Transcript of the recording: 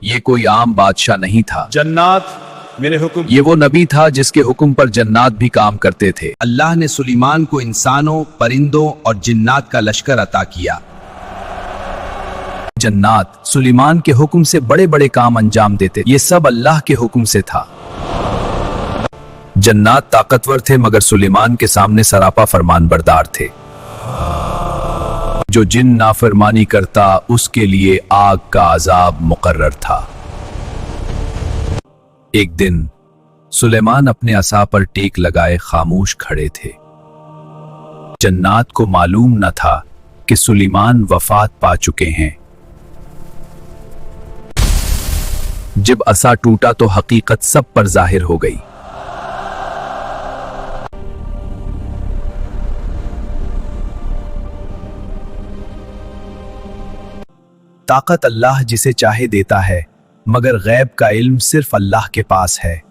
ये कोई आम बादशाह नहीं था। जन्नात मेरे हुक्म। ये वो नबी था जिसके हुक्म पर जन्नात भी काम करते थे। अल्लाह ने सुलेमान को इंसानों, परिंदों और जिन्नात का लश्कर अता किया। जन्नात सुलेमान के हुक्म से बड़े बड़े काम अंजाम देते। ये सब अल्लाह के हुक्म से था। जन्नात ताकतवर थे मगर सुलेमान के सामने सरापा फरमानबरदार थे। जो जिन नाफरमानी करता उसके लिए आग का अजाब मुकर्रर था। एक दिन सुलेमान अपने असा पर टेक लगाए खामोश खड़े थे। जन्नात को मालूम न था कि सुलेमान वफात पा चुके हैं। जब असा टूटा तो हकीकत सब पर जाहिर हो गई। ताकत अल्लाह जिसे चाहे देता है, मगर गैब का इल्म सिर्फ अल्लाह के पास है।